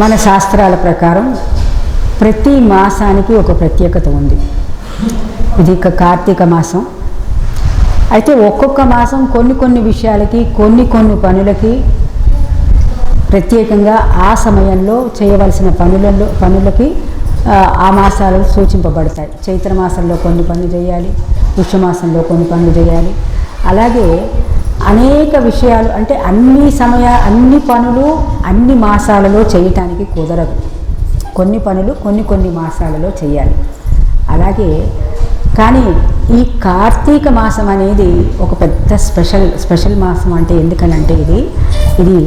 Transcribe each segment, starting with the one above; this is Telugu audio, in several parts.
మన శాస్త్రాల ప్రకారం ప్రతి మాసానికి ఒక ప్రత్యేకత ఉంది. ఇది ఇక కార్తీక మాసం. అయితే ఒక్కొక్క మాసం కొన్ని విషయాలకి కొన్ని పనులకి ప్రత్యేకంగా ఆ సమయంలో చేయవలసిన పనులకి ఆ మాసాలు సూచింపబడతాయి. చైత్ర మాసంలో కొన్ని పనులు చేయాలి, పుష్యమాసంలో కొన్ని పనులు చేయాలి. అలాగే అనేక విషయాలు, అంటే అన్ని పనులు అన్ని మాసాలలో చేయటానికి కుదరదు. కొన్ని పనులు కొన్ని మాసాలలో చేయాలి. అలాగే కానీ ఈ కార్తీక మాసం అనేది ఒక పెద్ద స్పెషల్ మాసం. అంటే ఎందుకనంటే ఇది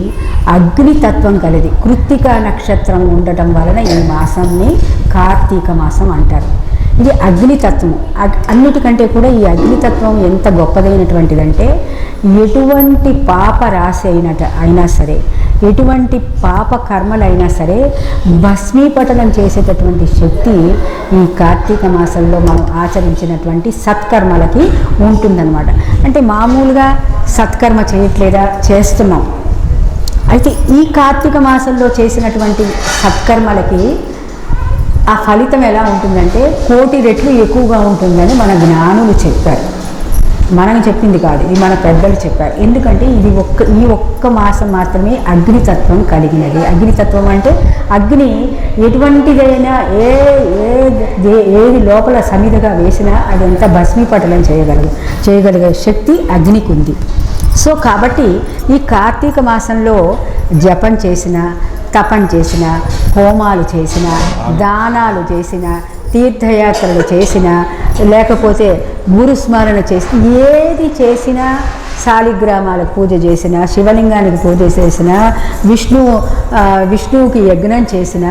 అగ్నితత్వం కలిది. కృత్తిక నక్షత్రం ఉండటం వలన ఈ మాసాన్ని కార్తీక మాసం అంటారు. ఇది అగ్నితత్వం. అన్నిటికంటే కూడా ఈ అగ్నితత్వం ఎంత గొప్పదైనటువంటిదంటే ఎటువంటి పాప రాశి అయినా సరే, ఎటువంటి పాప కర్మలైనా సరే భస్మీపటనం చేసేటటువంటి శక్తి ఈ కార్తీక మాసంలో మనం ఆచరించినటువంటి సత్కర్మలకి ఉంటుందన్నమాట. అంటే మామూలుగా సత్కర్మ చేయట్లేదా? చేస్తున్నాం. అయితే ఈ కార్తీక మాసంలో చేసినటువంటి సత్కర్మలకి ఆ ఫలితం ఎలా ఉంటుందంటే 1,000,000 రెట్లు ఎక్కువగా ఉంటుందని మన జ్ఞానులు చెప్పారు. మనం చెప్పింది కాదు, ఇది మన పెద్దలు చెప్పారు. ఎందుకంటే ఈ ఒక్క మాసం మాత్రమే అగ్నితత్వం కలిగినది. అగ్నితత్వం అంటే అగ్ని ఎటువంటిదైనా ఏది లోపల సమిధగా వేసినా అదంతా భస్మీపటలం చేయగలిగే శక్తి అగ్నికి ఉంది. సో కాబట్టి ఈ కార్తీక మాసంలో జపం చేసిన, తపం చేసిన, హోమాలు చేసిన, దానాలు చేసిన, తీర్థయాత్రలు చేసిన, లేకపోతే గురుస్మరణ చేసి ఏది చేసినా, శాలిగ్రామాలకు పూజ చేసిన, శివలింగానికి పూజ చేసిన, విష్ణువుకి యజ్ఞం చేసిన,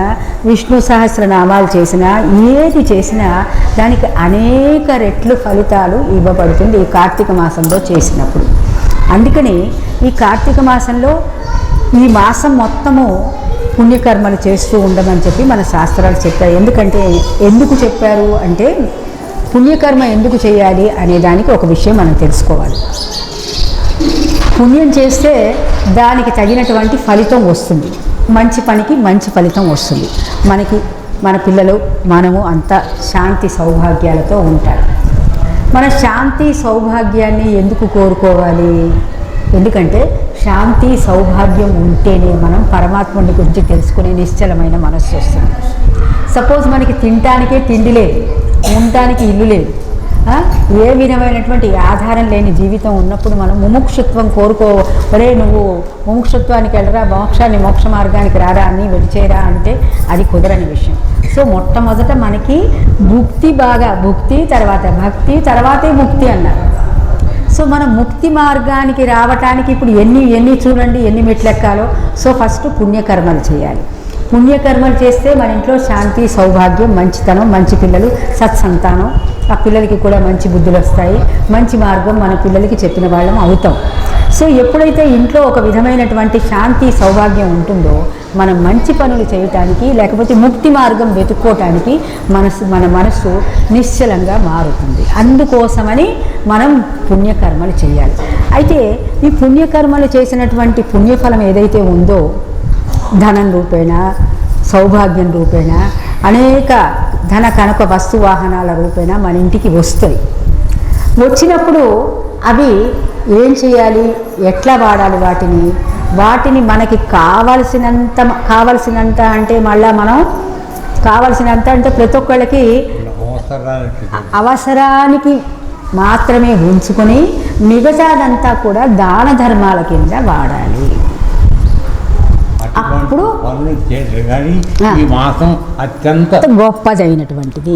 విష్ణు సహస్రనామాలు చేసిన, ఏది చేసినా దానికి అనేక రెట్లు ఫలితాలు ఇవ్వబడుతుంది ఈ కార్తీక మాసంలో చేసినప్పుడు. అందుకని ఈ కార్తీక మాసంలో ఈ మాసం మొత్తము పుణ్యకర్మలు చేస్తూ ఉండమని చెప్పి మన శాస్త్రాలు చెప్పాయి. ఎందుకు చెప్పారు అంటే పుణ్యకర్మ ఎందుకు చేయాలి అనే దానికి ఒక విషయం మనం తెలుసుకోవాలి. పుణ్యం చేస్తే దానికి తగినటువంటి ఫలితం వస్తుంది. మంచి పనికి మంచి ఫలితం వస్తుంది. మన పిల్లలు మనము అంతా శాంతి సౌభాగ్యాలతో ఉంటారు. మన శాంతి సౌభాగ్యాన్ని ఎందుకు కోరుకోవాలి? ఎందుకంటే శాంతి సౌభాగ్యం ఉంటేనే మనం పరమాత్ముని గురించి తెలుసుకునే నిశ్చలమైన మనస్సు వస్తుంది. సపోజ్ మనకి తినటానికే తిండి లేదు, ఉండటానికి ఇల్లు లేదు, ఏ విధమైనటువంటి ఆధారం లేని జీవితం ఉన్నప్పుడు మనం ముముక్షుత్వం ఒరే నువ్వు ముముక్షుత్వానికి వెళ్ళరా, మోక్ష మార్గానికి రారా, అని విడిచేరా అంటే అది కుదరని విషయం. సో మొట్టమొదట మనకి భుక్తి తర్వాత భక్తి తర్వాతే ముక్తి అన్నారు. సో మనం ముక్తి మార్గానికి రావటానికి ఇప్పుడు ఎన్ని చూడండి ఎన్ని మెట్లు ఎక్కాలో. సో ఫస్ట్ పుణ్యకర్మలు చేయాలి. పుణ్యకర్మలు చేస్తే మన ఇంట్లో శాంతి సౌభాగ్యం, మంచితనం, మంచి పిల్లలు, సత్సంతానం, ఆ పిల్లలకి కూడా మంచి బుద్ధులు వస్తాయి, మంచి మార్గం మన పిల్లలకి చెప్పిన వాళ్ళం అవుతాం. సో ఎప్పుడైతే ఇంట్లో ఒక విధమైనటువంటి శాంతి సౌభాగ్యం ఉంటుందో మనం మంచి పనులు చేయటానికి, లేకపోతే ముక్తి మార్గం వెతుక్కోవటానికి మన మనస్సు నిశ్చలంగా మారుతుంది. అందుకోసమని మనం పుణ్యకర్మలు చేయాలి. అయితే ఈ పుణ్యకర్మలు చేసినటువంటి పుణ్యఫలం ఏదైతే ఉందో ధనం రూపేణ, సౌభాగ్యం రూపేణ, అనేక ధన కనక వస్తు వాహనాల రూపేణ మన ఇంటికి వస్తాయి. వచ్చినప్పుడు అవి ఏం చేయాలి, ఎట్లా వాడాలి, వాటిని మనకి కావలసినంత అంటే మళ్ళా మనం కావలసినంత అంటే ప్రతి ఒక్కళ్ళకి అవసరానికి మాత్రమే ఉంచుకొని మిగతాదంతా కూడా దాన ధర్మాల కింద వాడాలి. అప్పుడు ఈ మాసం అత్యంత గొప్పదైనటువంటిది.